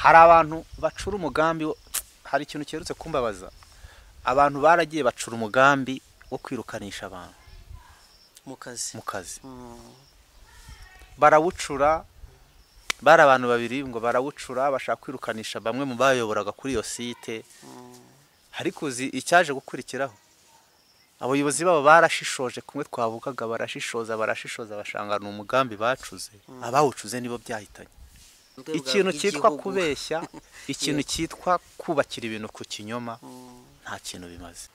hari abantu bacura umugambi hari ikintu cyerutse kumbabaza abantu baragiye bacura umugambi wo kwirukanisha abantu mu kazi barawucura bari abantu babiri ngo barawucura bashaka kwirukanisha bamwe mu bayoboraga kuri iyo site ariko uzi icyaje gukurikiraho abayobozi babo barashishoje kumwe twavugaga barashishoza bashanga umugambi bacuze abawucuze nibo byahitanye ikintu cyitwa kubeshya ikintu cyitwa kubakira ibintu ku kinyoma nta kintu bimaze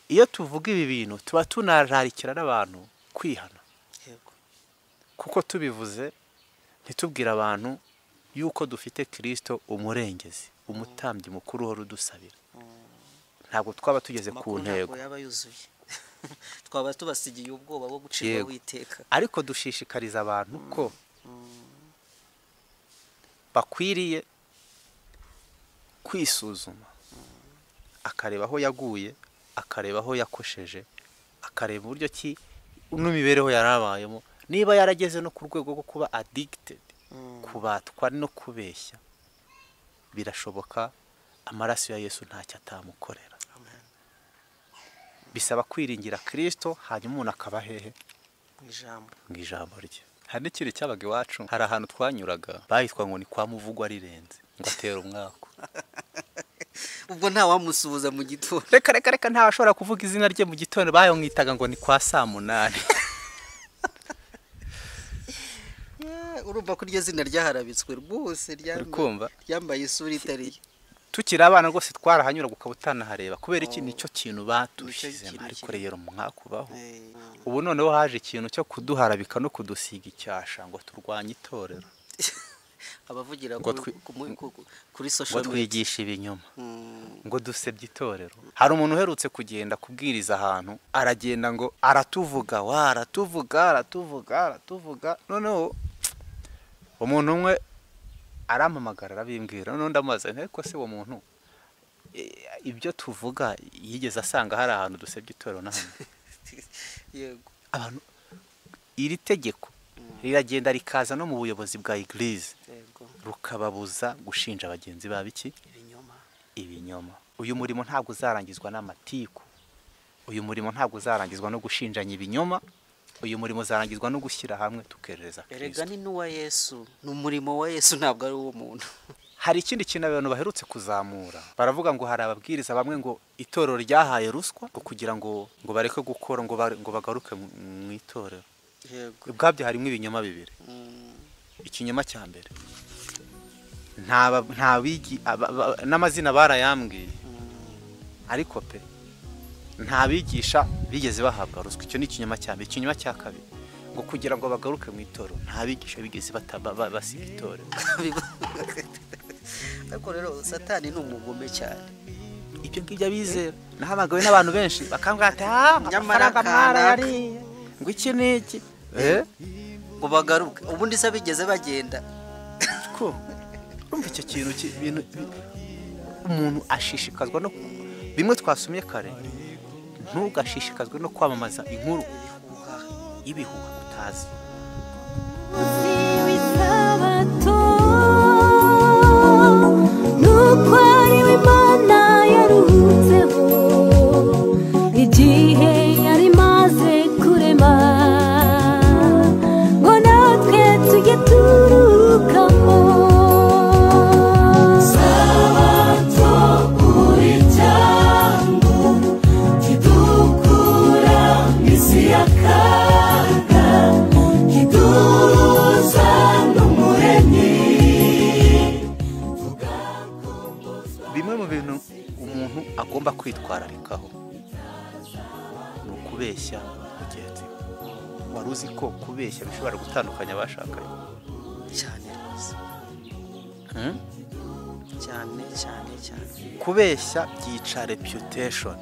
iyo tuvuga ibi bintu tuba tunararikira n'abantu kwihana kuko tubivuze ntitubwira abantu yuko dufite Kristo umurengezi umutambyi mukuru uhora udusabira ntabwo twaba tugeze ku ntego twaba tubasigiye ubwoba bwo gucirwa witeka ariko dushishikariza abantu ko bakwiriye kwisuzuma akareba aho yaguye akareba aho yakosheje akareba uburyo ki n'imibereho yarabayemo niba yarageze no ku rwego rwo kuba addicted kubatwa no kubeshya birashoboka amaraso ya Yesu ntacyo atamukorera bisaba kwiringira Kristo hanyuma umuntu akaba hehe mu ijambo rye hari n'ikiri cyabaga iwacu hari ahantu twanyuraga bahitwa ngo ni kwa Muvugwa rirenze ngo atera umwako ubwo nta wamusuhuza mu gitondo reka ntashobora kuvuga izina rye mu gitondo bayomwitaga ngo ni kwa 8:00 urumva ko iryo zina ryaharabitswe rwose ryambaye isura itari tukiri abana rwose twarahanyura gukabutana hareba kubera iki nicyo kintu batushizemo ariko rero mwakubaho ubu noneho haje ikintu cyo kuduharabika no kudusiga icyasha ngo turwanye itorero abavugira kuri social media twigisha ibinyoma ngo dusebye itorero hari umuntu uherutse kugenda kubwiriza ahantu aragenda ngo aratuvuga noneho umuntu umwe arampamagara arabimbwira none ndamubaza ariko se uwo muntu ibyo tuvuga yigeze asanga hari ahantu dusebye itorero na hano yego abantu iri tegeko riragenda rikaza no mu buyobozi bwa Eglise rukababuza gushinja abagenzi babiki ibinyoma uyu murimo ntabwo uzarangizwa n'amatiku uyu murimo ntabwo uzarangizwa no gushinjanya ibinyoma uyu murimo uzarangizwa no gushyira hamwe tukereza Kristo erega ni n'uwa Yesu n'umurimo wa Yesu ntabwo ari uwo muntu hari ikindi kintu abantu baherutse kuzamura baravuga ngo hari ababwiriza bamwe ngo itorero ryahaye ruswa kugira ngo bareke gukora ngo bagaruke mu itorero ubwabyo harimo ibinyoma bibiri ikinyoma cya mbere nta bigi n'amazina barayambwiye ariko pe nta bigisha bigeze bahabwa ruswa icyo ni ikinyoma cya mbere ikinyoma cya kabiri ngo kugira ngo bagaruke mu itorero nta bigisha bigeze basiga itorero ariko rero satani ni umugome cyane ibyo ngibyo abizera nahamagawe n'abantu benshi bakambwira ati amafaranga mwarayariye ngo iki n'iki ngo bagaruke ubundi se bigeze bagenda ko urumva icyo kintu umuntu ashishikazwa no bimwe twasomye kare ntugashishikazwe no kwamamaza inkuru ibihuha utazi igihe yari maze kurema ngo natwe tujye turukamo sabato uri cyangwa kidukura isi y'akaga kiduza n'umuremyi bimwe mu bintu umuntu agomba kwitwararikaho kubeshya mugenzi wari uzi ko kubeshya bishobora gutandukanya abashakanye cyane rwose cyane kubeshya byica reputation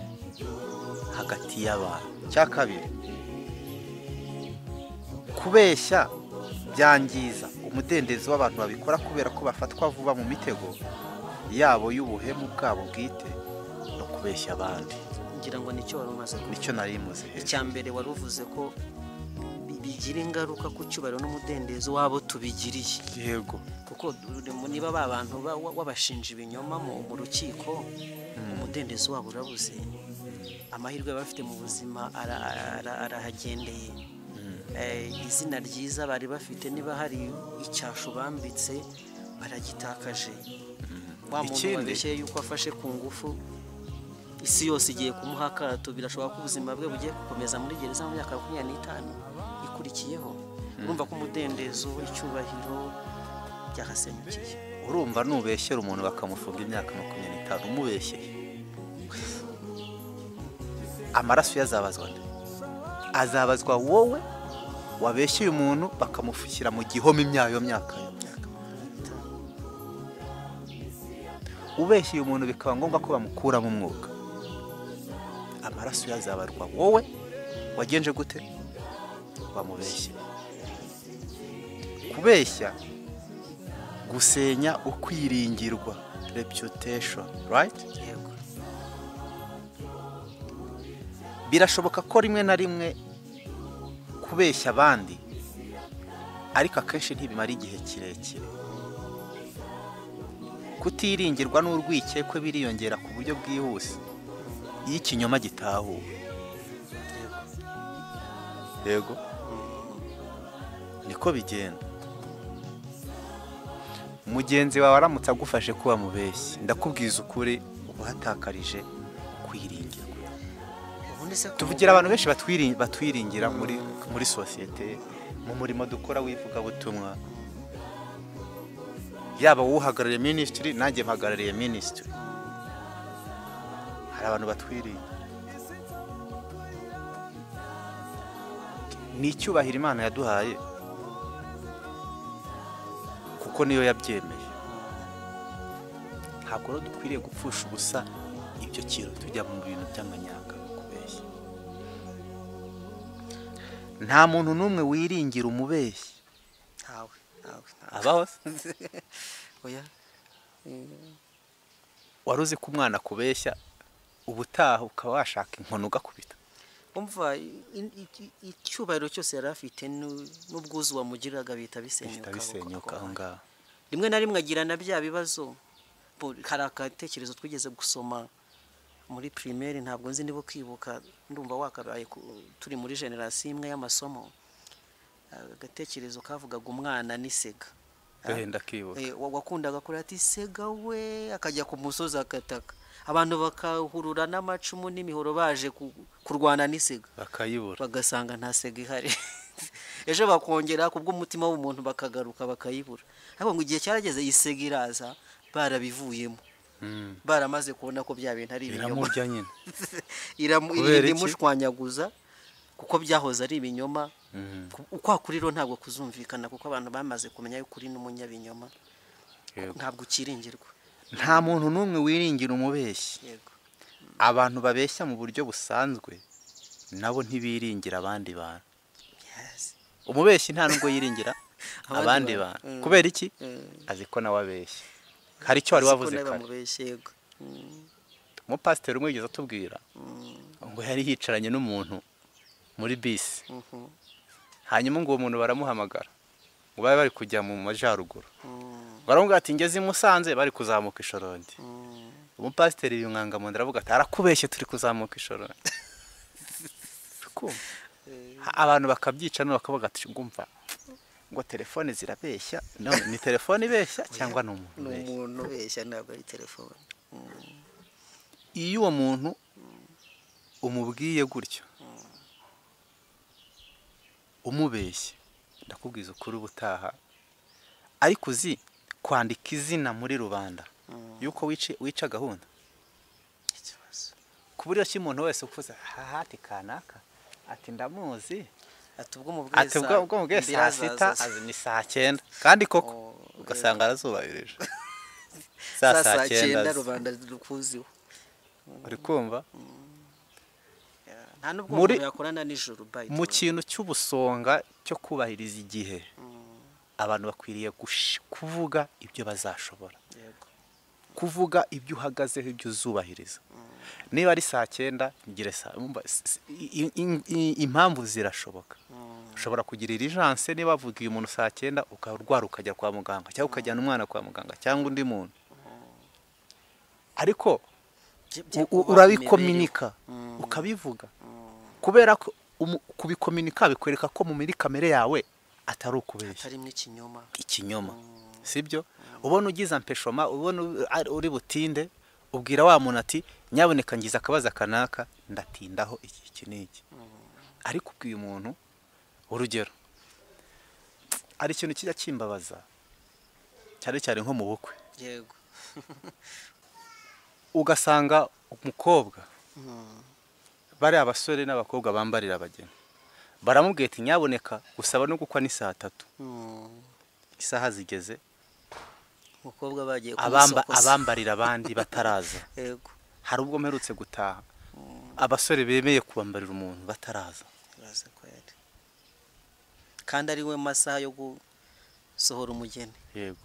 hagati y'abantu cya kabiri kubeshya byangiza umudendezo w'abantu babikora kubera ko bafatwa vuba mu mitego yabo y'ubuhemu bwabo bwite no kubeshya abandi ngira ngo nicyo wari umaze nicyo nari muze icya mbere wari uvuze ko bigira ingaruka ku cyubahiro n'umudendezo wabo tubigiriye. yego Kuko niba ba bantu wabashinja ibinyoma mu rukiko, umudendezo wabo urabuze, amahirwe bafite mu buzima arahagendeye. Izina ryiza bari bafite, niba hari icyashu bambitse baragitakaje. Wa muntu wabeshye yuko afashe ku ngufu, isi yose igiye kumuha akato, birashoboka ko ubuzima bwe bugiye gukomeza muri gereza mu myaka 25 ikurikiyeho. Urumva ko umudendezo w'icyubahiro byagasenyukiye. urumva nubeshyera umuntu bakamufunga imyaka 25 umubeshyeye amaraso yazabazwa nde? Azabazwa wowe wabeshyeye umuntu bakamufukira mu gihome imyayo myaka ubeshyeye umuntu bikaba ngombwa ko bamukuramo umwuka. Amaraso yazabarwa wowe wagenje gute bamubeshye. Kubeshya gusenya ukwiringirwa, reputation, right? Yego. Birashoboka ko rimwe na rimwe kubeshya abandi, ariko akenshi ntibimara igihe kirekire. Kutiringirwa n'urwikekwe biriyongera ku buryo bwihuse iyo ikinyoma gitahuwe. Yego niko bigenda. Mugenzi wawe aramutse agufashe kuba mubeshyi, ndakubwiza ukuri ubahatakarije kwiringirwa. Tuvugira abantu benshi batwiringira muri societe, mu murimo dukora wivuga butumwa. Yaba uhagarariye ministry, nanjye mpagarariye ministry. Hari abantu batwiringira. Ni icyubahiro Imana yaduhaye kuko niyo yabyemeye. Ntabwo rero dukwiriye gupfusha ubusa ibyo kintu tujya mu bintu by'amanyanga no kubeshya. Nta muntu n'umwe wiringira umubeshyi. Ntawe. Abaho Oya. Waruzi ko umwana kubeshya ubutaha ukaba washaka inkono ugakubita. Umva icyubahiro cyose yari afite n'ubwuzu wamugiraga bita bisenyuka aho ngaho. Rimwe na rimwe agira na bya bibazo. Hari akatekerezo twigeze gusoma muri primaire, ntabwo nzi niba kwibuka, ndumva wakabaye turi muri generation imwe y'amasomo. Agatekerezo kavugaga umwana n'isega. Ndakibuka. Wakundaga kuri ati sega we, akajya ku musozi akataka. Abantu bakahurura n'amacumu n'imihoro baje kurwana n'isega, bakayibura, bagasanga nta sega ihari. Ejo bakongera kubw'umutima w'umuntu bakagaruka bakayibura. Ariko ngo igihe cyarageze isega iraza, barabivuyemo. Baramaze kubona ko bya bintu ari ibinyoma. Iramurya nyine. Iramushwanyaguza kuko byahoze ari ibinyoma. Ukwa kuriro ntabwo kuzumvikana kuko abantu bamaze kumenya yuko uri n'umunyabinyoma. Ntabwo ukiringirwa. Nta muntu n'umwe wiringira umubeshyi. Yego. Abantu babeshya mu buryo busanzwe nabo ntibiringira abandi bantu. Yes. Umubeshyi nta nubwo yiringira abandi bantu. Kubera iki? Azi ko nawe abeshya. Hari icyo wari wavuze kare. Yego. Umupasiteri umwe yigeze atubwira ngo yari yicaranye n'umuntu muri bisi. Hanyuma ngo uwo muntu baramuhamagara ngo bari kujya mu majyaruguru. Baramubwira ati ngeze i Musanze, bari kuzamuka Ishorondi. Umupasiteri yunganga mu ndaravuga ati arakubeshye turi kuzamuka Ishorondi. Abantu bakabyica no bakavuga ati ngumva ngo telefone zirabeshya. None ni telefone ibeshya cyangwa ni umuntu ubeshya? Ni umuntu ubeshya, ntabwo ari telefone. Iyo uwo muntu umubwiye gutyo umubeshye, ndakubwiza ukuri ubutaha, ariko uzi kwandika izina muri rubanda yuko wica gahunda. Ku buryo ki umuntu wese ukuza hahati kanaka ati ndamuzi, ati ubwo mubwiye saa 6 ni saa 9, kandi koko ugasanga arazubahirije saa 9 rubanda rukuziho. Uri kumva? Nta nubwo umuntu yakorana nijoro bayito. Mu kintu cy'ubusonga cyo kubahiriza igihe, abantu bakwiriye kuvuga ibyo bazashobora. Yego. Kuvuga ibyo uhagazeho, ibyo uzubahiriza. Niba ari saa 9 ngire impamvu zirashoboka. ushobora kugira irijanse niba bavugiye umuntu saa 9 ukarwara ukajya kwa muganga cyangwa ukajyana umwana kwa muganga cyangwa undi muntu ariko urabikominika ukabivuga kubera ko kubikominika bikwereka ko mu muri kamere yawe atari ukubeshya atari n'ikinyoma ikinyoma sibyo ubona ugize ampeshoma ubona uri butinde ubwira wa muntu ati nyaboneka ngize akabaza kanaka ndatindaho iki n'iki ariko ubwiye umuntu urugero ari ikintu kijya kimbabaza cyane cyane nko mu bukwe yego ugasanga umukobwa bari abasore n'abakobwa bambarira abageni baramubwiye ati nyaboneka gusaba no gukwa ni saa 3 isaha zigeze umukobwa bagiye kumusokoza abambarira abandi bataraza yego hari ubwo mperutse gutaha abasore bemeye kubambarira umuntu bataraza uraza kwere kandi ari we masaha yo gusohora umugeni yego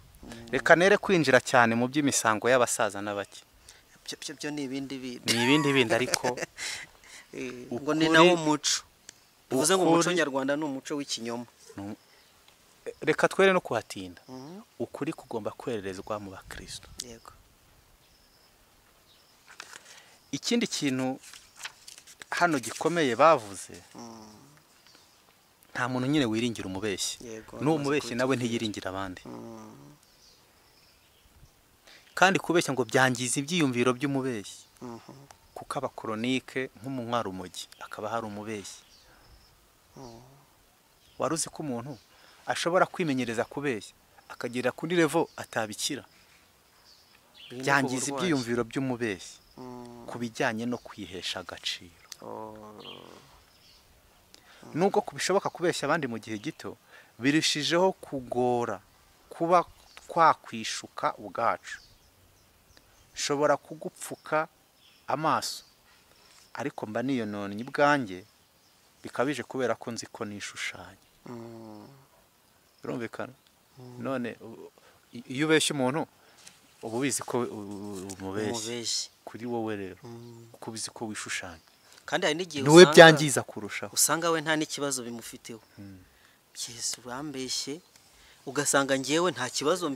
reka nere kwinjira cyane mu by'imisango y'abasaza n'abaki byo ni ibindi bindi ariko ngo ni nawo muco bivuze ngo umuco nyarwanda ni umuco w'ikinyoma reka twere no kuhatinda ukuri kugomba kwererezwa mu bakristo yego ikindi kintu hano gikomeye bavuze nta muntu nyine wiringira umubeshyi n'uwo mubeshyi nawe ntiyiringira abandi kandi kubeshya ngo byangiza ibyiyumviro by'umubeshyi kuko abakoronike nk'umuntwara umugi akaba hari umubeshyi waruzi ko umuntu ashobora kwimenyereza kubeshya akagera kuri level atabikira byangiza ibyiyumviro by'umubeshyi kubijyanye no kwihesha agaciro nubwo kubishoboka kubeshya abandi mu gihe gito birishijeho kugora kuba twakwishuka ubwacu shobora kugupfuka amaso ariko mba niyononye bwanjye bikabije kubera ko nzi ko nishushanya birumvikana none iyo ubeshya umuntu uba ubizi ko umubeshyi kuri wowe rero uko ubizi ko wishushanya kandi hari n'igihe niwe byangiza kurushaho usanga we nta n'ikibazo bimufiteho Yesu urambeshye ugasanga ngewe nta kibazo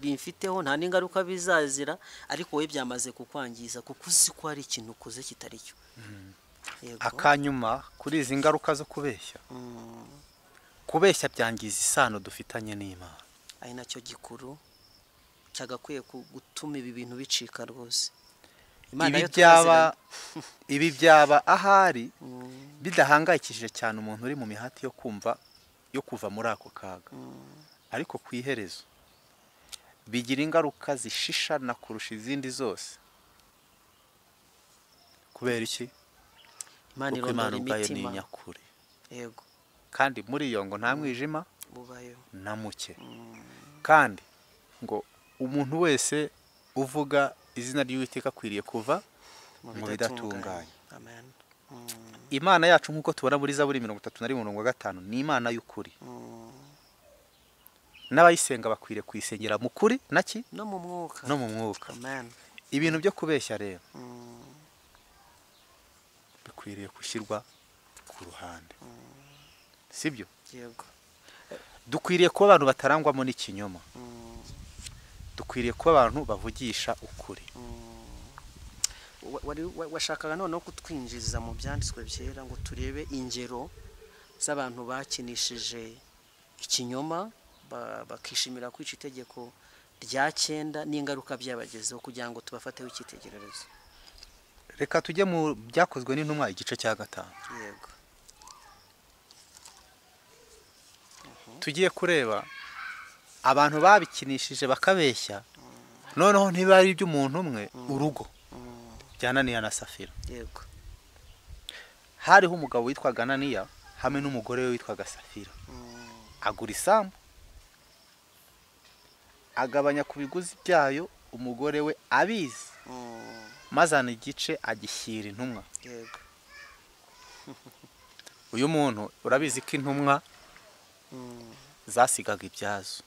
bimfiteho nta n'ingaruka bizazira ariko we byamaze kukwangiza kuko uzi ko hari ikintu ukoze kitari cyo akanyuma kuri izi ngaruka zo kubeshya kubeshya byangiza isano dufitanye n'Imana ari nacyo gikuru cyagakwiye gutuma ibi bintu bicika rwose ibi byaba ahari bidahangayikishije cyane umuntu uri mu mihati yo kuva muri ako kaga ariko ku iherezo bigira ingaruka zishishana kurusha izindi zose kubera iki kuko Imana ubwayo ni nyakuri yego kandi muri iyo ngo nta mwijima bubayo na muke kandi ngo umuntu wese uvuga izina ry'Uwiteka akwiriye kuva mu bidatunganye amen Imana yacu nkuko tubona muri Zaburi 31:5 ni Imana y'ukuri n'abayisenga bakwiriye kuyisengera mu kuri naki no mu mwuka amen ibintu byo kubeshya rero bikwiriye gushyirwa ku ruhande sibyo yego dukwiriye kuba abantu batarangwamo n'ikinyoma dukwiriye kuba abantu bavugisha ukuri washakaga noneho kutwinjiza mu byanditswe byera ngo turebe ingero z'abantu bakinishije ikinyoma bakishimira kwica itegeko rya 9 n'ingaruka byabagezeho kugira ngo tubafateho icyitegererezo reka tujye mu byakozwe n'intumwa igice cya 5 yego tugiye kureba abantu babikinishije bakabeshya noneho ntibari iby'umuntu umwe urugo byananiya na Safira yego hariho umugabo witwaga Ananiya hamwe n'umugore we witwaga Safira agura isambu agabanya ku biguzi byayo umugore we abizi mazana igice agishyira intumwa yego uyu muntu urabizi ko intumwa zasigaga ibyazo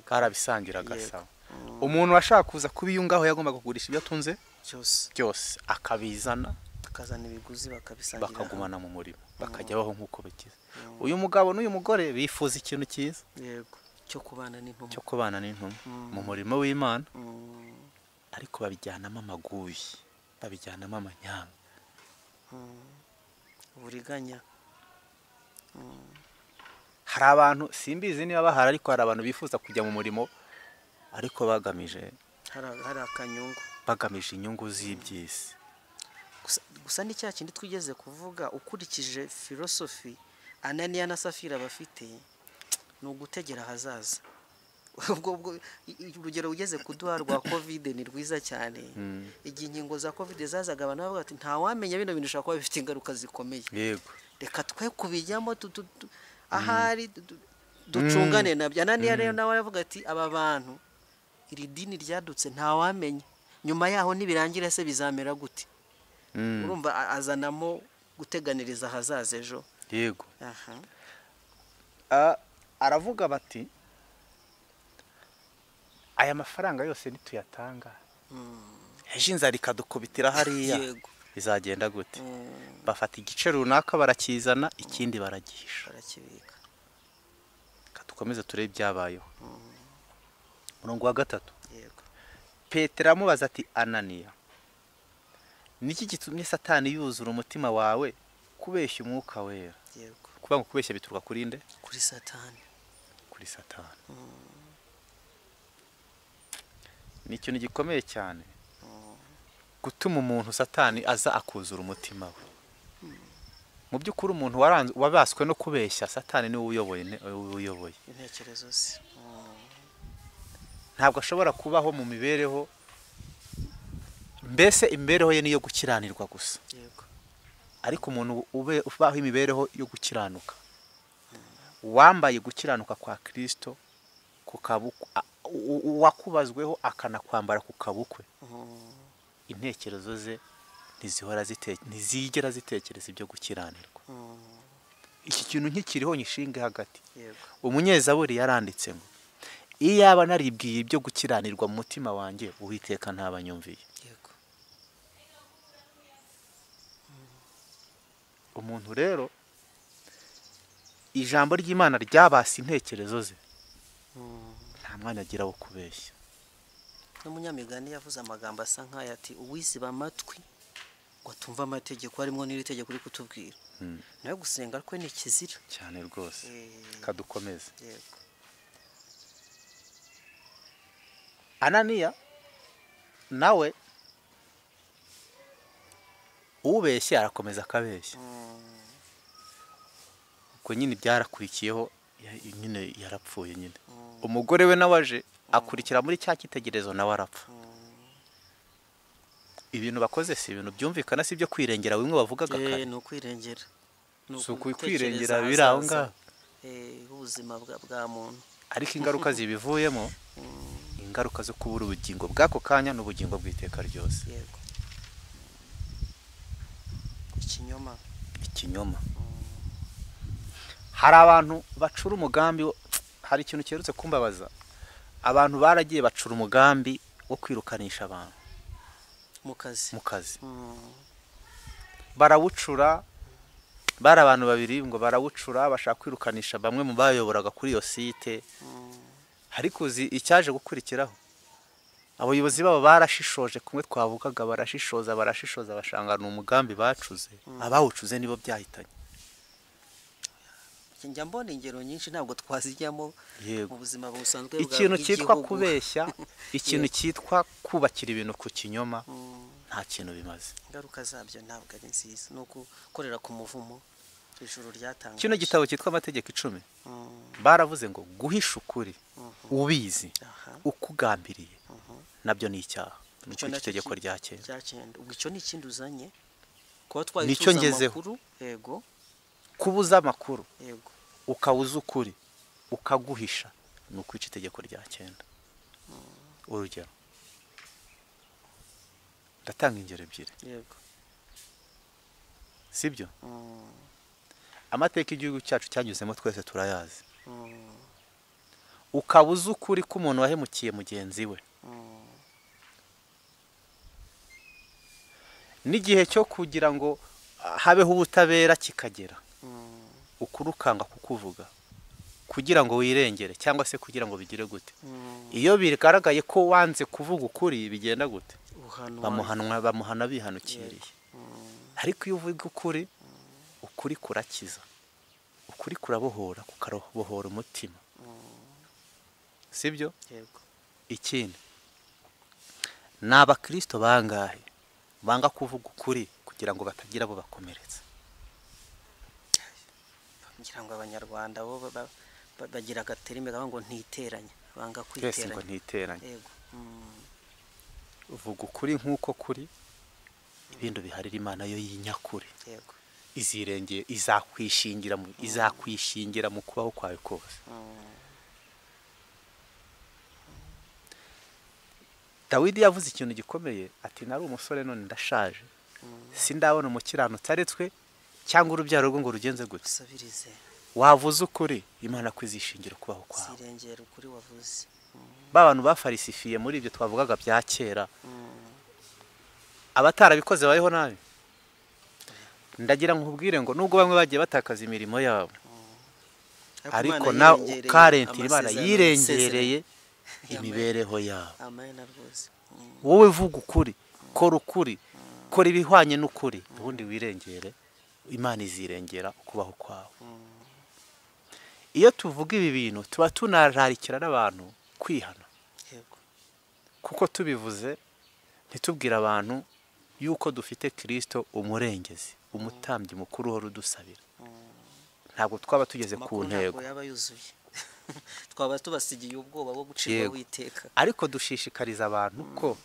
barabisangiraga sawa umuntu washaka kuza kubiyungaho yagomba kugurisha ibyo atunze byose akabizana bakazana ibiguzi bakabisangira bakagumana mu murimo bakajya baho nk'uko bigize. Uyu mugabo n'uyu mugore bifuza ikintu cyiza yego cyo kubana n'intumwa cyo kubana n'intumwa mu murimo w'Imana, ariko babijyanamo amaguyi, babijyanamo amanyanga, uburiganya. hari abantu simbizi niba bahari, ariko hari abantu bifuza kujya mu murimo ariko bagamije akanyungu, bagamije inyungu z'iby'isi. gusa ni cya kindi twigeze kuvuga, ukurikije filosofi Ananiya na Safira bafite ni ugutegera ahazaza. ubwo urugero ugeze kuduha rwa covid ni rwiza cyane. Igihe inkingo za covid zazaga abantu bavuga ati nta wamenya bino bintu bishobora kuba bifite ingaruka zikomeye, Yego, reka twe kubijyamo ahari ducungane nabyo. Ananiya rero nawe aravuga ati aba bantu iri dini ryadutse nta wamenya nyuma yaho nibirangira se bizamera gute. Urumva azanamo guteganiriza ahazaza ejo. yego. Aha. Aravuga bati aya mafaranga yose nituyatanga ejo inzara ikadukubitira hariya, Yego. bizagenda gute? Bafata igice runaka barakizana, ikindi baragihisha. barakibika. Dukomeze turebe ibyabayeho. Murongo wa 3, Yego. Petero amubaza ati Ananiya, niki gitumye Satani yuzura umutima wawe kubeshya umwuka wera? Yego. Kuba ngo kubeshya bituruka kuri nde? Kuri Satani. Kuri Satani. Ni ikintu gikomeye cyane gutuma umuntu Satani aza akuzura umutima we. Mu by'ukuri umuntu wabaswe no kubeshya, Satani niwe uyoboye Intekerezo ze. ntabwo ashobora kubaho mu mibereho, mbese imibereho ye niyo gukiranirwa gusa. Yego. Ariko umuntu ubaho imibereho yo gukiranuka, wambaye gukiranuka kwa Kristo ku kabukwe, wakubazweho akanakwambara ku kabukwe, intekerezo ze ntizigera zitekereza ibyo gukiranirwa. Iki kintu nkikiriho nyishinge hagati. Yego. Umunyezaburi yaranditse ngo iyaba naribwiye ibyo gukiranirwa mu mutima wanjye, Uwiteka ntabanyumviye. Yego. Umuntu rero ijambo ry'Imana ryabase intekerezo ze, nta mwanya agira wo kubeshya. N'umunyamigani yavuze amagambo asa nk'aya ati uwisiba amatwi ngo tumva amategeko harimo n'iri tegeko uri kutubwira, nayo gusenga kwe ni kizira cyane rwose. Kadukomeze. Yego. Ananiya nawe ubeshye arakomeza akabeshya. Ubwo nyine byarakurikiyeho, nyine yarapfuye nyine. Umugore we nawe aje akurikira muri cya kitegerezo, nawe arapfa. Ibintu bakoze si ibintu byumvikana, si byo kwirengera bimwe bavugaga kare. Ni ukwirengera. Si ukwirengera biri aho ngaho. Ubuzima bwa muntu. Ariko ingaruka zibivuyemo, ingaruka zo kubura ubugingo bw'ako kanya n'ubugingo bw'iteka ryose. Yego. Ikinyoma. Hari abantu bacura umugambi, hari ikintu cyerutse kumbabaza. Abantu baragiye bacura umugambi wo kwirukanisha abantu mu kazi. Barawucura, bari abantu babiri ngo barawucura, bashaka kwirukanisha bamwe mu bayoboraga kuri iyo site. Ariko icyaje gukurikiraho, abayobozi babo barashishoje, kumwe twavugaga barashishoza bashangana umugambi bacuze, abawucuze nibo byahitanye. Njya mbona ingero nyinshi ntabwo twazijyamo mu buzima busanzwe. Ikintu cyitwa kubeshya, ikintu cyitwa kubakira ibintu ku kinyoma, nta kintu bimaze. Ingaruka zabyo ntabwo ari nziza, no gukorera ku muvumo ijuru ryatanga. Kino gitabo cyitwa Amategeko 10 baravuze ngo guhisha ukuri ubizi ukugambiriye nabyo ni icyaha. Nicyo itegeko rya 9. Ubwo icyo ni ikindi uzanye kuba twayituza amakuru. Yego. Kubuza amakuru, yego, ukawuza ukuri, ukaguhisha, ni ukwica itegeko rya 9. Urugero, ndatanga ingero ebyiri. Yego. Sibyo? Amateka igihugu cyacu cyanyuzemo twese turayazi. Ukabuza ukuri ko umuntu wahemukiye mugenzi we. n'igihe cyo kugira ngo habeho ubutabera kikagera ukuri ukanga kukuvuga kugira ngo wirengere cyangwa se kugira ngo bigire gute. Iyo bigaragaye ko wanze kuvuga ukuri bigenda gute? Bamuhana bihanukiriye. Ariko iyo uvuga ukuri, ukuri kurakiza, ukuri kurabohora, kukabohora umutima, sibyo? Ikindi ni abakristo bangahe banga kuvuga ukuri kugira ngo batagira abo bakomeretsa? ngira ngo abanyarwanda bo bagira agaterime ngo ntiteranya, banga kwiteranya. Ngo ntiteranya. Yego. Uvuga ukuri nk'uko kuri, ibintu biharira Imana yo yinyakuri. Yego. Izirengeye, izakwishingira mu kubaho kwawe kose. Dawidi yavuze ikintu gikomeye ati nari umusore none ndashaje. Sindabona umukiranutsi aretswe cyangwa urubyaro rwo ngo rugenze gute. Wavuze ukuri, Imana kwizishingira kubaho kwawe. Sirengera ukuri wavuze. Abantu bafarisifiye muri ibyo twavugaga bya kera. Abatarabikoze bayeho nabi. Ndagira nkubwire ngo nubwo bamwe bagiye batakaza imirimo yabo, ariko na karenti Imana yirengereye imibereho yabo. Wowe vuga ukuri, kora ukuri, kora ibihwanye n'ukuri, ubundi wirengere, Imana izirengera kubaho kwawe. Iyo tuvuga ibi bintu tuba tunararikira n'abantu kwihana. Kuko tubivuze ntitubwira abantu yuko dufite Kristo umurengezi, umutambyi mukuru uhora udusabira. Ntabwo twaba tugeze ku ntego. Twaba tubasigiye ubwoba bwo gucibwa witeka. Ariko dushishikariza abantu ko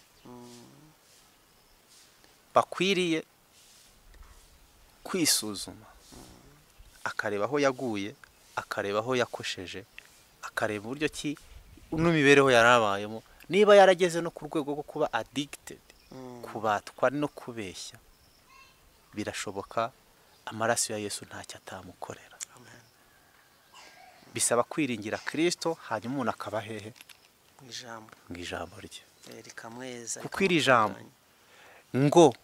bakwiriye kwisuzuma, akareba aho yaguye, akareba aho yakosheje, akareba uburyo ki n'imibereho yarabayemo, niba yarageze no ku rwego rwo kuba addicted, kubatwa no kubeshya, birashoboka amaraso ya Yesu ntacyo atamukorera. Bisaba kwiringira Kristo, hanyuma umuntu akaba hehe mu ijambo rye. Kuko iri jambo ngo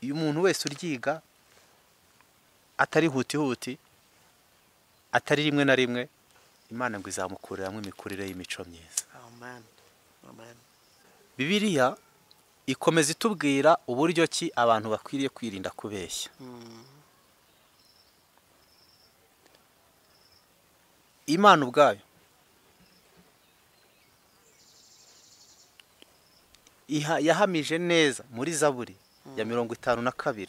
iyo umuntu wese uryiga atari huti atari rimwe na rimwe, Imana ngo izamukuriramo imikurire y'imico myiza. Bibiliya ikomeza itubwira uburyo ki abantu bakwiriye kwirinda kubeshya. Imana ubwayo yahamije neza muri Zaburi ya 52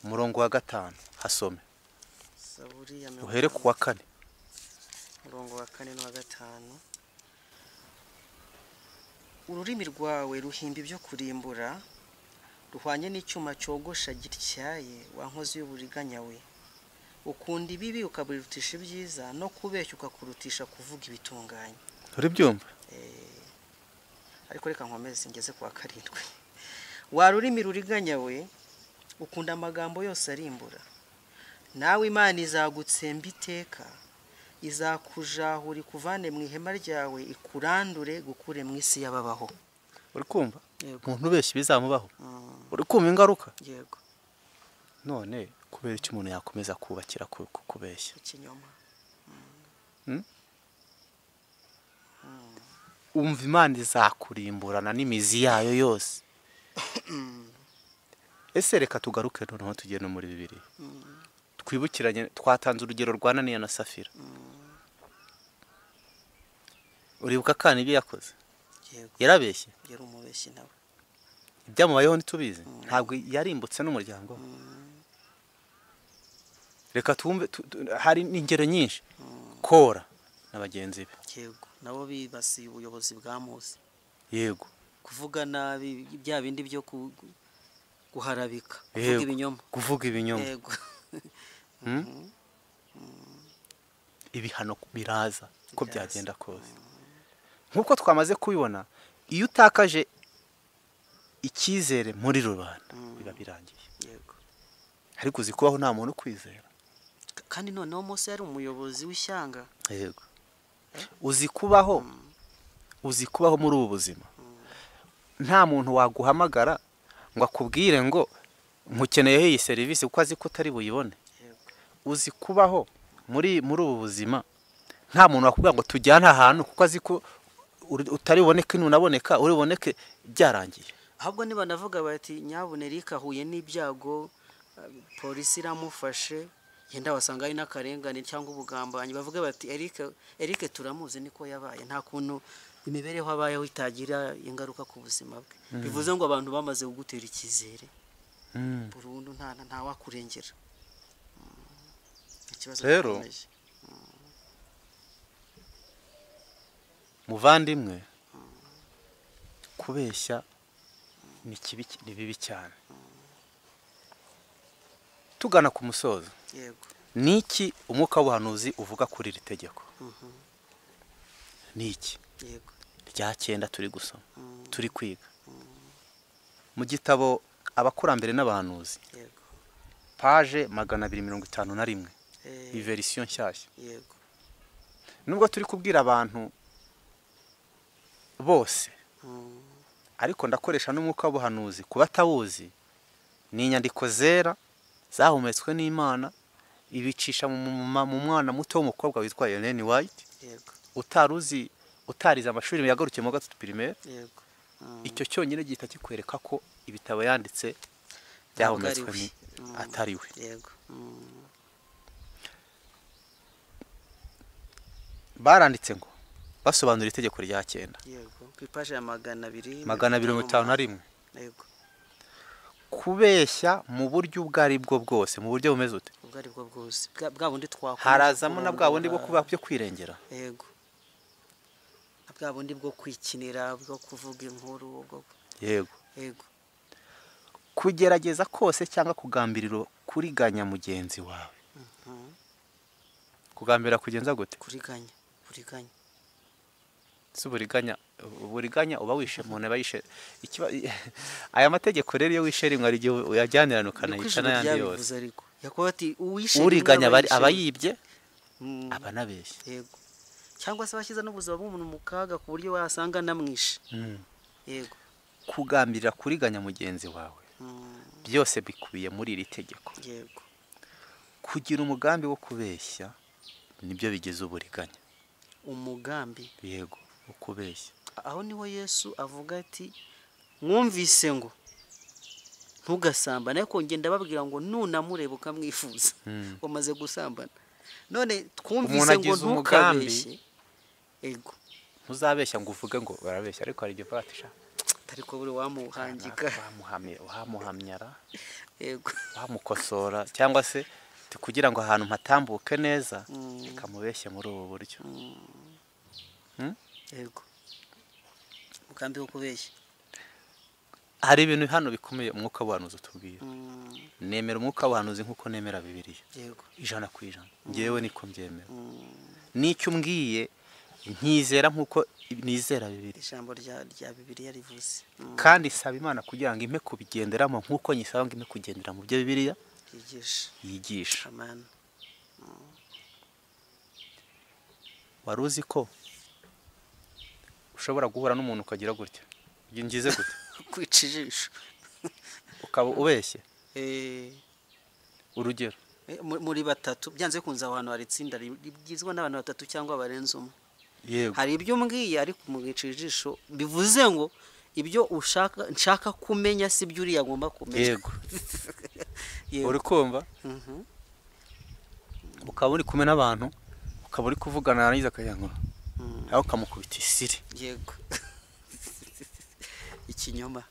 umurongo wa 5. Hasome uhere ku wa 4. Umurongo wa 4 n'uwa 5. Ururimi rwawe ruhimba ibyo kurimbura, ruhwanye n'icyuma cyogosha gityaye, wankozi y'uburiganya we. Ukunda ibibi ukabirutisha ibyiza, no kubeshya ukakurutisha kuvuga ibitunganye. Uri byumva? Ariko reka nkomeze ngeze ku wa 7. Wa rurimi ruriganya we, ukunda amagambo yose arimbura. Nawe Imana izagutsemba iteka, izakujahura ikuvane mu ihema ryawe, ikurandure gukure mu isi y'ababaho. Uri kumva? Umuntu ubeshya bizamubaho. Uri kumva ingaruka? Yego. None kubera iki umuntu yakomeza kubakira kubeshya? Ikinyoma. Umva Imana izakurimburana n'imizi yayo yose. Ese reka tugaruke noneho tugende muri Bibiliya. Twibukiranye, twatanze urugero rwa Ananiya na Safira. Uribuka kandi ibyo yakoze? Yarabeshye. Yari umubeshyi nawe. Ibyamubayeho ntitubizi. Ntabwo yarimbutse n'umuryango. Reka twumve, hari ingero nyinshi. Kora n'abagenzi be. Yego. Nabo bibasiye ubuyobozi bwa Mose. Yego. Kuvuga nabi bya bindi byo guharabika, kuvuga ibinyoma. Yego. Ibihano biraza ko byagenda kose. Nkuko twamaze kubibona, iyo utakaje icyizere muri rubanda biba birangiye. Yego. Ariko uzi kubaho nta muntu kwizera. Kandi noneho Mose yari umuyobozi w'ishyanga. Yego. Uzi kubaho muri ubu buzima. nta muntu waguhamagara ngo akubwire ngo nkukeneyeho iyi serivisi kuko azi ko utari buyibone. Uzi kubaho muri ubu buzima nta muntu wakubwira ngo tujyane ahantu kuko azi ko utari buboneke, nunaboneka uri buboneke byarangiye. ahubwo niba navuga bati nyabune Eric ahuye n'ibyago, polisi iramufashe, yenda wasanga ari n'akarengane cyangwa ubugambanyi, bavuga bati Eric turamuzi niko yabaye, nta kuntu imibereho abayeho itagira ingaruka ku buzima bwe. Bivuze ngo abantu bamaze kugutera icyizere burundu, nta wakurengera. Ikibazo rero gikomeye. muvandimwe, kubeshya ni bibi cyane. Tugana ku musozo, Yego. niki umwuka w'ubuhanuzi uvuga kuri iri tegeko? Niki? Yego. Rya 9 turi gusoma, turi kwiga mu gitabo abakurambere n'abahanuzi, Yego. page 251, version nshyashya. Yego. Nubwo turi kubwira abantu bose, ariko ndakoresha n'umwuka w'ubuhanuzi kuba atawuzi. Ni inyandiko zera zahumetswe n'Imana, ibicisha mu mwana muto w'umukobwa witwa Ellen White. Yego. utarize amashuri yagarukiye mu gatatu primaire. Yego. Icyo cyonyine gihita kikwereka ko ibitabo yanditse byahumetswe ni atari we. Yego. Baranditse ngo basobanura itegeko rya 9, Yego. Ku ipaje ya 251. Yego. Kubeshya mu buryo ubwo ari bwo bwose, mu buryo bumeze ute? Ubwo ari bwo bwose, bwa bundi twakora, Harazamo na bwa bundi bwo kuba byo kwirengera. Yego. Bwa bundi bwo kwikinira, bwo kuvuga inkuru, bwo Yego. Yego. Kugerageza kose cyangwa kugambirira kuriganya mugenzi wawe. Kugambira kugenza gute? Kuriganya. Uburiganya uba wishe umuntu aba yishe. Aya mategeko rero iyo wishe rimwe ari gihe uyajyanirana ukanayica n'ayandi yose. Yakubati uwishe Uriganya aba yibye, aba nabeshye. Yego. Cyangwa se bashyize n'ubuzima bw'umuntu mu kaga ku buryo wasanga namwishe. Yego. Kugambirira kuriganya mugenzi wawe, byose bikubiye muri iri tegeko. Yego. Kugira umugambi wo kubeshya nibyo bigize uburiganya. Umugambi. Yego, ukubeshya. Aho niho Yesu avuga ati mwumvise ngo ntugasambane, ariko ngenda babwira ngo nunamureba ukamwifuza umaze gusambana. None twumvise ngo ntukabeshye. Yego. Ntuzabeshya ngo uvuge ngo barabeshya, ariko hari igihe batisha ariko buri wamuhangika, wamuhamyara. Yego. Wamukosora cyangwa se kugira ngo ahantu mpatambuke neza ikamubeshya muri ubu buryo. Yego. Mukambi wo kubeshya. Hari ibintu hano bikomeye umwuka w'ubuhanuzi utubwira. Nemera umwuka w'ubuhanuzi nkuko nemera Bibiliya. Yego. 100%. Ngewe niko mbyemera. Nicyo umbwiye nkizera nkuko nizera Bibiliya. Ijambo rya Bibiliya rivuze. Kandi saba Imana kugira ngo impe kubigenderamo nkuko nyisaba ngo impe kugendera mu byo Bibiliya yigisha. Amen. Waruzi ko ushobora guhura n'umuntu ukagira gutya, ngize gute? Kwica ijisho. Ukaba ubeshye. Urugero, muri batatu byanze kunza abantu hari itsinda rigizwe n'abantu batatu cyangwa barenze umwe. Yego. Hari ibyo mbwiye ariko mugica ijisho, bivuze ngo ibyo nshaka kumenya si byo uri yagomba kumenya. Yego. Uri kumva? Ukaba uri kumwe n'abantu, ukaba uri kuvugana narangiza akayango. Aho kamukubita isiri. Yego. Ikinyoma.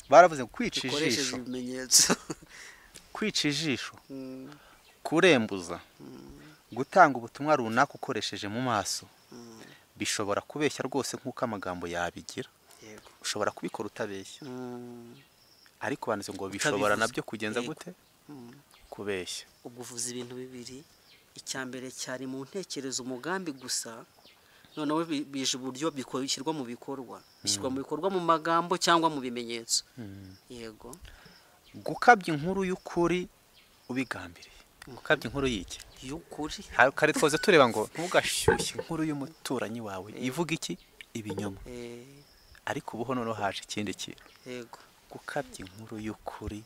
Baravuze kwica Ukoresheje ijisho. ibimenyetso. Kwica ijisho. Kurembuza. Gutanga ubutumwa runaka ukoresheje mu maso. Bishobora kubeshya rwose nkuko amagambo yabigira. Yego. Ushobora kubikora utabeshya. Ariko banze ngo bishobora nabyo kugenza gute? Kubeshya. Uguvuza ibintu bibiri, icyambere cyari mu ntekerezo umugambi gusa, noneho bije uburyo bishyirwa mu bikorwa. Bishyirwa mu bikorwa mu magambo cyangwa mu bimenyetso. Yego. Gukabya inkuru y'ukuri ubigambiriye. Gukabya inkuru y'iki? Y'ukuri. Kare twoze tureba ngo ntugashyushye inkuru y'umuturanyi wawe. Ivuga iki? Ibinyoma. ariko ubu noneho haje ikindi kintu, yego, gukabya inkuru y'ukuri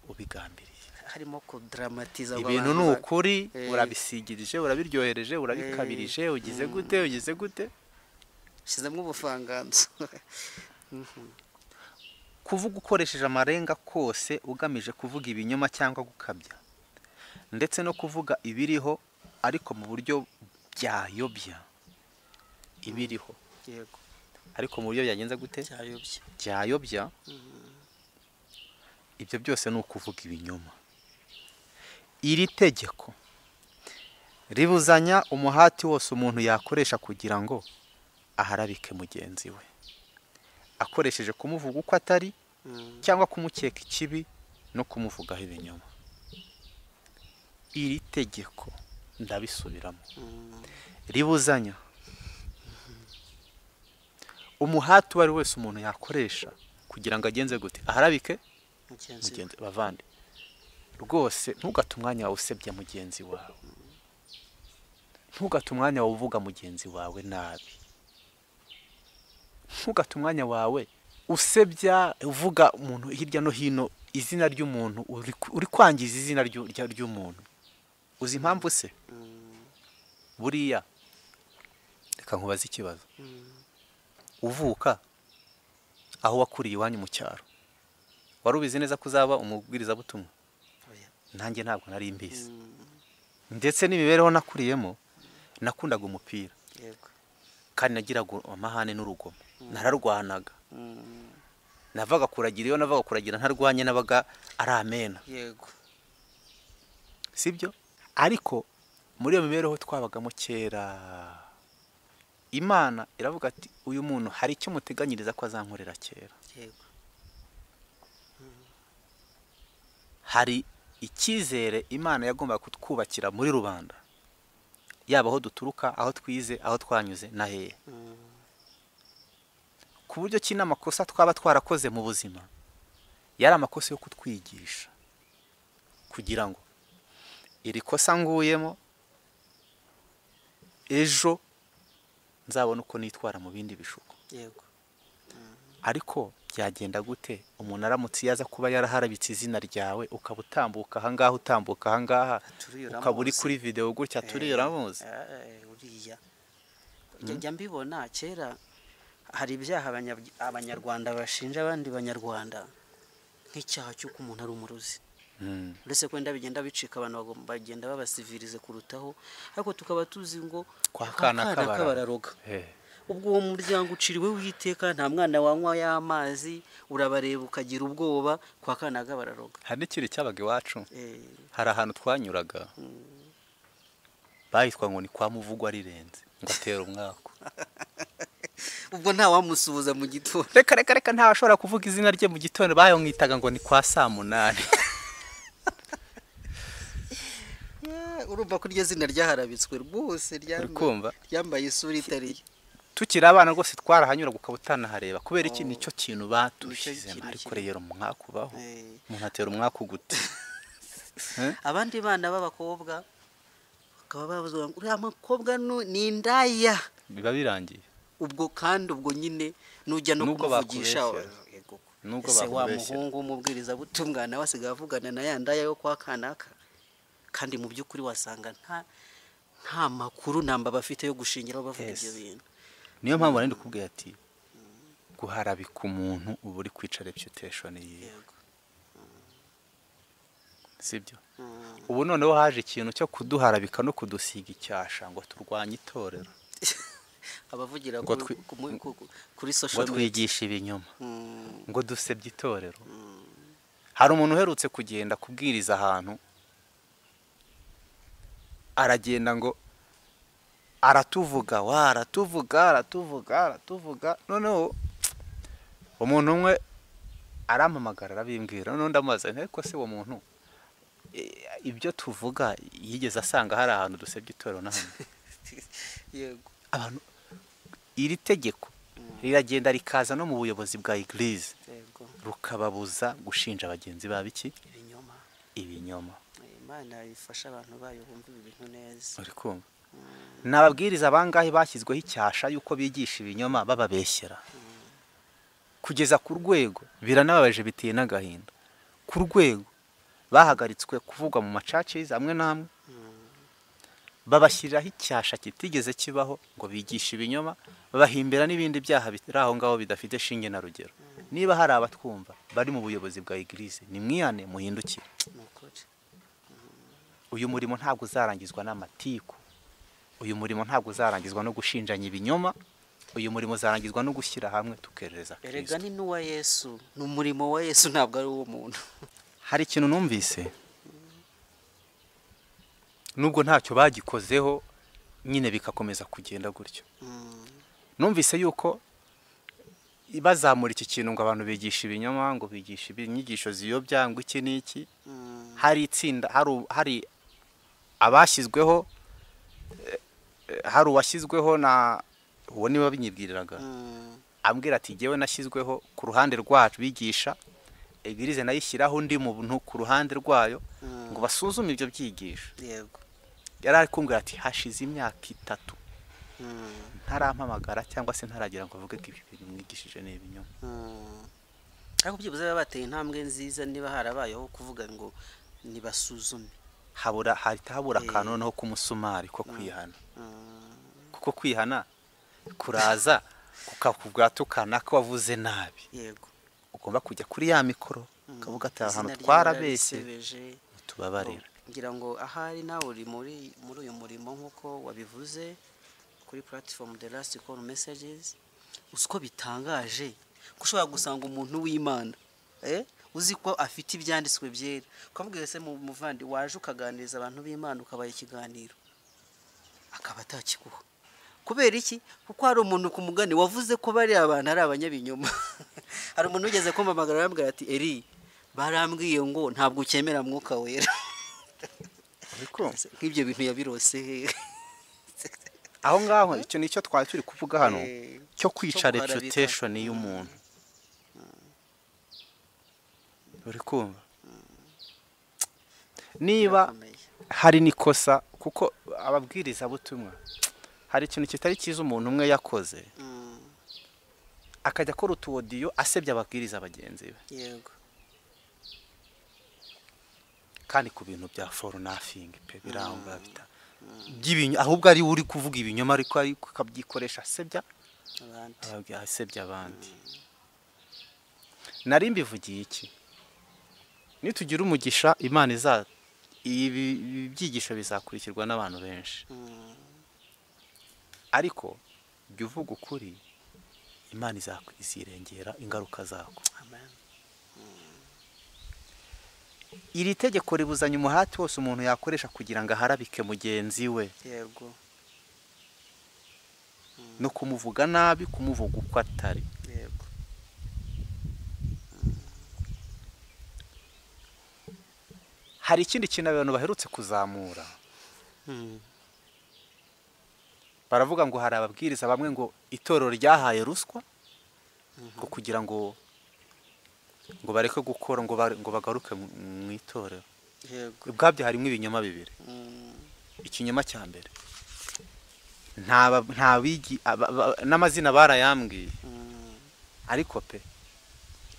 ubigambiriye. harimo kudaramatiza Ibintu ni ukuri, Eh. urabisigirije, urabiryohereje, urabikabirije, ugize gute, ugize gute. ushyizemo ubuvanganzo. Kuvuga ukoresheje amarenga kose ugamije kuvuga ibinyoma cyangwa gukabya, ndetse no kuvuga ibiriho ariko mu buryo byayobya ibiriho, yego, ariko mu buryo byagenze gute, cyayobye. byayobya. Ibyo byose ni ukuvuga ibinyoma. Iri tegeko ribuzanya umuhati wose umuntu yakoresha kugira ngo aharabike mugenzi we, akoresheje kumuvuga uko atari cyangwa kumukeka ikibi no kumuvugaho ibinyoma. Iri tegeko, ndabisubiramo, ribuzanya umuhati uwo ari wese umuntu yakoresha kugira ngo agenze gute, aharabike mugenzi. Bavande, rwose ntugate umwanya wawe usebya mugenzi wawe, ntugate umwanya wawe uvuga mugenzi wawe nabi, ntugate umwanya wawe usebya uvuga umuntu hirya no hino, izina ry'umuntu, uri kwangiza izina ry'umuntu. Uzi impamvu se? Buriya reka nkubaze ikibazo, uvuka aho wakuriye iwanyu mu cyaro, wari ubizi neza ko uzaba umubwirizabutumwa? Nanjye ntabwo nari mbizi. Ndetse n'imibereho nakuriyemo, nakundaga umupira, kandi nagiraga amahane n'urugomo, nararwanaga, navaga kuragira, iyo navaga kuragira ntarwanye nabaga ari amena, yego, sibyo? Ariko muri iyo mibereho twabagamo kera, Imana iravuga ati uyu muntu hari icyo muteganyiriza ko azankorera kera, yego, hari icyizere Imana yagombaga kutwubakira muri rubanda, yaba aho duturuka, aho twize, aho twanyuze na hehe, ku buryo ki n'amakosa twaba twarakoze mu buzima yari amakosa yo kutwigisha, kugira ngo iri kosa nguyemo ejo nzabona uko nitwara mu bindi bishuko. yego, Ariko byagenda gute umuntu aramutse yaza kuba yaraharabitse izina ryawe, ukaba utambuka ahangaha, utambuka ahangaha, ukaba uri kuri video gutya, turiramuzi? uriya njya mbibona kera, hari ibyaha abanyarwanda bashinja abandi banyarwanda, nk'icyaha cy'uko umuntu ari umurozi. Uretse ko wenda bigenda bicika, abantu bagenda babasivirize kurutaho, ariko tukaba tuzi ngo kwa kana kabararoga. Ubwo uwo muryango uciriwe witeka, nta mwana wanywa y'amazi, urabareba ukagira ubwoba, kwa kana kabararoga. Hari n'ikiri cyabaga iwacu, hari ahantu twanyuraga bahitwa ngo ni kwa Muvugwa rirenze, ngo atera umwaku. Ubwo nta wamusuhuza mu gitondo. Reka nta washobora kuvuga izina rye mu gitondo, bayomwitaga ngo ni kwa 8. Urumva ko iryo zina ryaharabitswe rwose, ryambaye isura itari. Tukiri abana rwose twarahanyura ukaba utanahareba, kubera iki? Nicyo kintu batushizemo. Ariko rero umwaku baho, umuntu atera umwaku gute? Abandi bana b'abakobwa bakaba bavuga ngo uriya mukobwa ni indaya, biba birangiye. Ubwo kandi ubwo nyine nujya no kuvugisha, nubwo ese wa muhungu umubwiriza butumwa nawe asigaye avugana na ya ndaya yo kwa kanaka, kandi mu by'ukuri wasanga nta makuru namba bafite yo gushingiraho bavuga ibyo bintu. Niyo mpamvu nari ndikubwiye ati guharabika umuntu uba uri kwica reputation yiwe, sibyo? Ubu noneho haje ikintu cyo kuduharabika no kudusiga icyasha ngo turwanye itorero, abavugira kuri social media, ngo twigisha ibinyoma, ngo dusebye itorero. Hari umuntu uherutse kugenda kubwiriza ahantu, aragenda ngo aratuvuga, aratuvuga, noneho umuntu umwe arampamagara arabimbwira, noneho ndamubaza ariko se uwo muntu ibyo tuvuga yigeze asanga hari ahantu dusebye itorero na hano? Yego, abantu, iri tegeko riragenda rikaza no mu buyobozi bwa Eglise, rukababuza gushinja abagenzi babo iki? Ibinyoma. Imana ifasha abantu bayo bumva ibintu neza. Uri kumva? Nababwiriza abangahe bashyizweho icyasha yuko bigisha ibinyoma bababeshyera. kugeza ku rwego biranababaje biteye n'agahinda, ku rwego bahagaritswe kuvugwa mu macacizi amwe n'amwe, babashyiriraho icyasha kitigeze kibaho ngo bigishe ibinyoma, babahimbira n'ibindi byaha biri aho ngaho bidafite shinge na rugero. Niba hari abatwumva bari mu buyobozi bwa Eglise, ni mwihane muhindukire. Uyu murimo ntabwo uzarangizwa n'amatiku, uyu murimo ntabwo uzarangizwa no gushinjanya ibinyoma, uyu murimo uzarangizwa no gushyira hamwe tukereza Kristo. Erega ni n'uwa Yesu, ni umurimo wa Yesu, ntabwo ari uwo muntu. Hari ikintu numvise, nubwo ntacyo bagikozeho nyine bikakomeza kugenda gutyo. Numvise yuko bazamura iki kintu ngo abantu bigisha ibinyoma, ngo bigisha inyigisho ziyobya, ngo iki n'iki. Hari itsinda, hari abashyizweho, hari uwashyizweho na uwo niwe binyibwiriraga, ambwira ati jyewe nashyizweho ku ruhande rwacu bigisha, Eglise nayishyiraho undi muntu ku ruhande rwayo ngo basuzume ibyo byigisho. Yego. Yari ari kumbwira ati hashize imyaka 3 ntarampamagara cyangwa se ntaragira ngo avuge ko ibi bintu mwigishije ni ibinyoma. Ariko byibuze baba bateye intambwe nziza niba harabayeho kuvuga ngo nibasuzume. Habura akantu noneho k'umusumari ko kwihana. Kuko kwihana kuraza kukakubwira tukana ko wavuze nabi. Yego. Ugomba kujya kuri ya mikoro ukavuga ati ahantu twarabeshye tubabarira. Ngira ngo ahari nawe uri muri uyu murimo nk'uko wabivuze kuri platform The Last Call Messages, uko bitangaje kushobora gusanga umuntu w'Imana uzi ko afite ibyanditswe byera, ukavuga ese mu muvandi waje ukaganiriza abantu b'Imana ukabaye ikiganiro akaba atakiguha. Kubera iki? Kuko hari umuntu ku mugani wavuze ko bari abantu ari abanyabinyoma. Hari umuntu ugeze kumpamagara arambwira ati Eri, barambwiye ngo ntabwo ukemera mwuka wera. Ariko nk'ibyo bintu yabirose. Aho ngaho icyo nicyo twari turi kuvuga hano cyo kwica reputation y'umuntu. Uri kumva? Niba hari nikosa kuko ababwiriza butumwa hari ikintu kitari cyiza umuntu umwe yakoze akajya akora utuodiyo asebya ababwiriza bagenzi be. Yego. Kandi ku bintu bya for nothing pe biranga bita by'ibinyo, ahubwo ari uri kuvuga ibinyoma ariko akabyikoresha asebya abandi, asebya abandi. Nari mbivugiye iki? Nitugira umugisha Imana ibi byigisho bizakurikirwa n'abantu benshi. Ariko jya uvuga ukuri, Imana izirengera ingaruka zako. Amen. Iri tegeko ribuzanye umuhati wose umuntu yakoresha kugira ngo aharabike mugenzi we. Yego. No kumuvuga nabi, kumuvuga uko atari. Yego. Hari ikindi kintu abantu baherutse kuzamura. Baravuga ngo hari ababwiriza bamwe ngo itorero ryahaye ruswa ngo kugira ngo bareke gukora ngo bagaruke mu itorero. Yego. Ubwabyo harimo ibinyoma bibiri. Ikinyoma cya mbere nta bigi n'amazina barayambwiye, ariko pe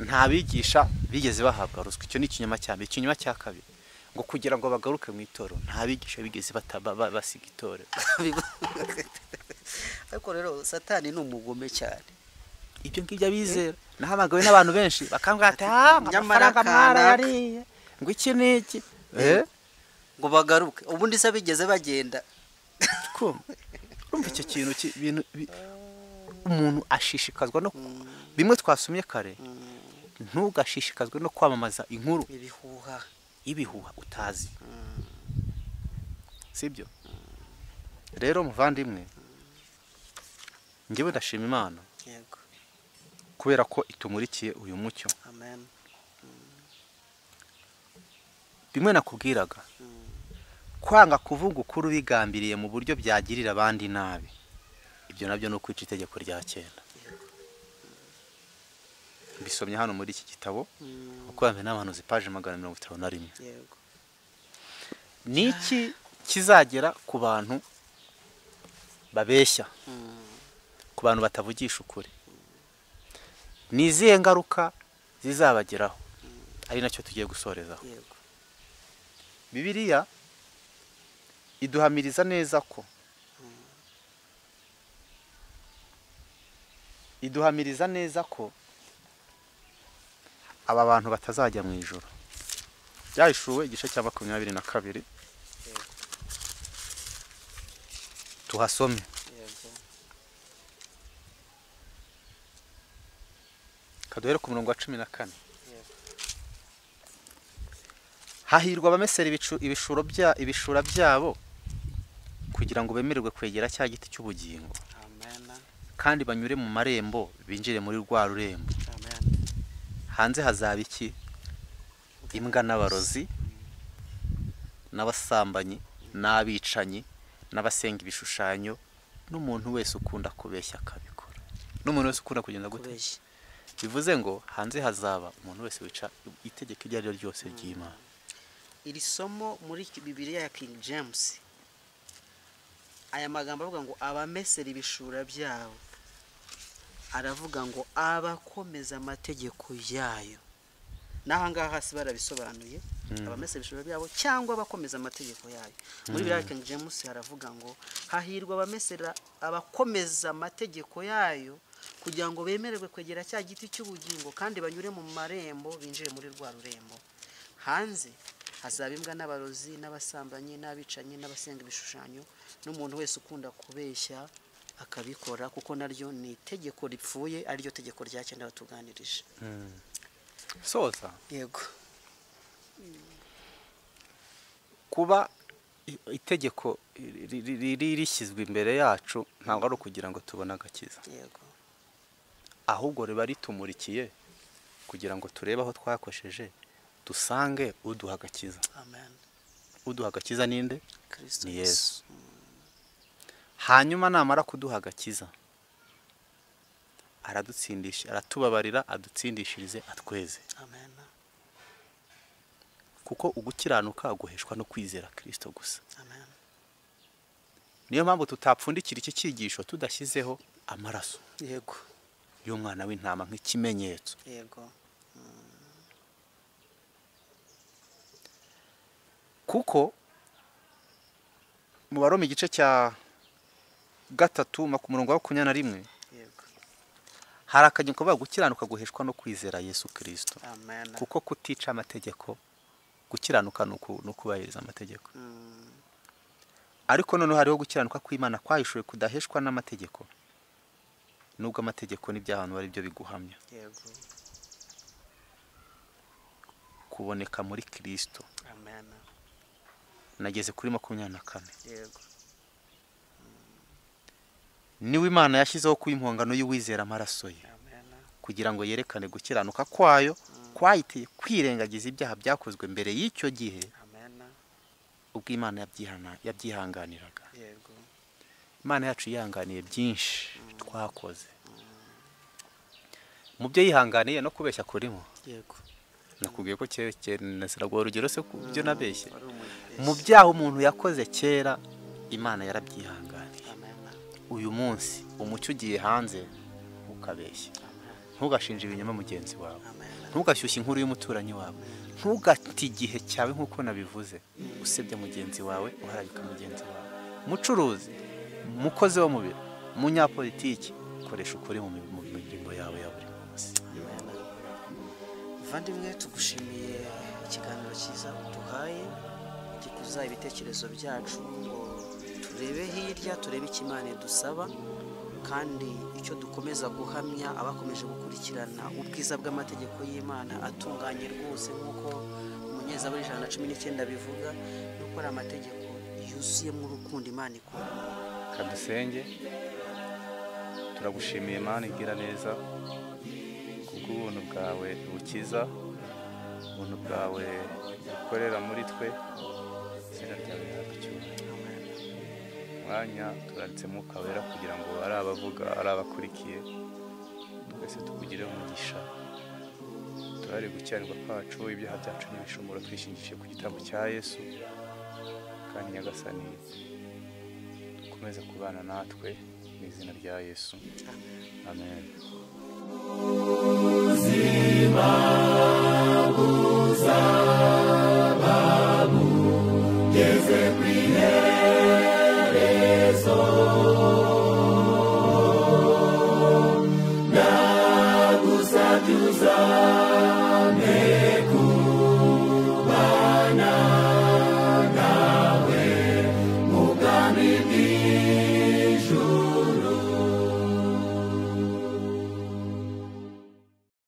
nta bigisha bigeze bahabwa ruswa. Icyo ni ikinyoma cya mbere. Ikinyoma cya kabiri ngo kugira ngo bagaruke mu itorero nta bigisha bigeze basiga itorero. Ariko rero Satani ni umugome cyane. Ibyo ngibyo abizera nahamagawe n'abantu benshi bakambwira ati nyamara kamara yariye ngo iki niki ngo bagaruke. Ubundi se bigeze bagenda. Urumva icyo kintu ibintu umuntu ashishikazwa no bimwe twasomye kare. Ntugashishikazwe no kwamamaza inkuru ibihuha utazi. Sibyo? Rero muvandimwe, ngewe ndashima Imana. Yego. Kubera ko itumurikiye uyu mucyo. Amen. Bimwe nakubwiraga kwanga kuvuga ukuri bigambiriye mu buryo byagirira abandi nabi, ibyo nabyo no kwica itegeko rya 9. Bisomye hano muri iki gitabo uko yambe n'abantu zipaje 151. Yego. Niki kizagera ku bantu babeshya, ku bantu batavugisha ukuri? ni izihe ngaruka zizabageraho, ari nacyo tugiye gusorezaho. yego Bibiliya iduhamiriza neza ko aba bantu batazajya mu ijuru. Byahishuwe igice cya 22 tuhasome. yego Kaduhere ku murongo wa 14. yego Hahirwa abamesera ibishura byabo kugira ngo bemererwe kwegera cya giti cy'ubugingo, amen kandi banyure mu marembo binjire muri rwa rurembo. amen Hanze hazaba iki? Imbwa n'abarozi n'abasambanyi n'abicanyi n'abasenga ibishushanyo n'umuntu wese ukunda kubeshya akabikora. N'umuntu wese ukunda kugenda gute? kubeshya Bivuze ngo hanze hazaba umuntu wese wica itegeko iryo ari ryo ryose ry'Imana. iri somo muri Bibiliya ya King James, aya magambo avuga ngo abamesera ibishura byabo, aravuga ngo abakomeza amategeko yayo. Nahangaha hasi barabisobanuye, abamesera ibishura byabo cyangwa abakomeza amategeko yayo. Muri Bibiliya ya King James haravuga ngo hahirwa abamesera abakomeza amategeko yayo kugira ngo bemererwe kwegera cya giti cy'ubugingo, kandi banyure mu marembo binjire muri rwa rurembo. Hanze hazaba imbwa n'abarozi n'abasambanyi n'abicanyi n'abasenga ibishushanyo n'umuntu wese ukunda kubeshya akabikora, kuko naryo ni itegeko ripfuye, ari ryo tegeko rya 9 batuganirije. Soza Yego kuba itegeko rishyizwe imbere yacu ntabwo ari ukugira ngo tubone agakiza, yego ahubwo riba ritumurikiye kugira ngo turebe aho twakosheje dusange uduha agakiza. amen Uduha agakiza ninde? Kristo Ni Yesu. Hanyuma namara kuduha agakiza aradutsindisha, aratubabarira, adutsindishirize, atweze. amen Kuko ugukiranuka guheshwa no kwizera Kristo gusa. amen Niyo mpamvu tutapfundikira iki cyigisho tudashyizeho amaraso yego y'umwana w'intama nk'ikimenyetso. yego Kuko mu Baroma igice cya 3 ku murongo wa 21 yego hari akajya kuvuga gukiranuka guheshwa no kwizera Yesu Kristo. amen Kuko kutica amategeko, gukiranuka no kubahiriza amategeko. Ariko none hariho gukiranuka kw'Imana kwahishuwe kudaheshwa n'amategeko, nubwo amategeko n'ibyahantu bari byo biguhamya. yego Kuboneka muri Kristo. amen Nageze kuri 24. yego Niwe Imana yashyizeho ku impongano y'uwizera amaraso ye, amen kugira ngo yerekane gukiranuka kwayo kwahitiye kwirengagiza ibyaha byakozwe mbere y'icyo gihe, amen ubwo Imana yabyihanganiraga. yego Imana yacu yihanganiye byinshi twakoze. Mu byo yihanganiye no kubeshya kurimo. yego Nakubwiye ko nasiraguha urugero se ku byo nabeshye. wari umubeshyi. Mu byaha umuntu yakoze kera Imana yarabyihanganiye. amen Uyu munsi umucyo ugiye hanze ukabeshya. Ntugashinje ibinyoma mugenzi wawe. amen Ntugashyushye inkuru y'umuturanyi wawe. Ntugate igihe cyawe nk'uko nabivuze usebye mugenzi wawe, uharabika mugenzi wawe. Mucuruzi, mukozi wo mu biro, munyapolitiki, koresha ukuri mu mirimo yawe ya buri munsi. Vandimwe tugushimiye ikiganiro cyiza uduhaye gikuza ibitekerezo byacu ngo turebe hirya, turebe icyo Imana idusaba, kandi icyo dukomeza guhamya abakomeje gukurikirana ubwiza bw'amategeko y'Imana atunganye rwose nk'uko Umunyezaburi 119 bivuga, nuko ari amategeko yuzuyemo urukundo Imana ikunda. Kadusenge. Turagushimiye Imana igira neza kubw'ubuntu bwawe bukiza, ubuntu bwawe bukorera muri twe. Izina ryawe riracyubahwa. Mwanya turanditse Mwuka Wera kugira ngo ari abavuga ari abakurikiye twese tukugire umugisha. Turari gucyarirwa kwacu, ibyaha byacu n'ibishumuro twishingishije ku gitambo cya Yesu, kandi Nyagasani dukomeze kubana natwe mu izina rya Yesu. Amen. babuza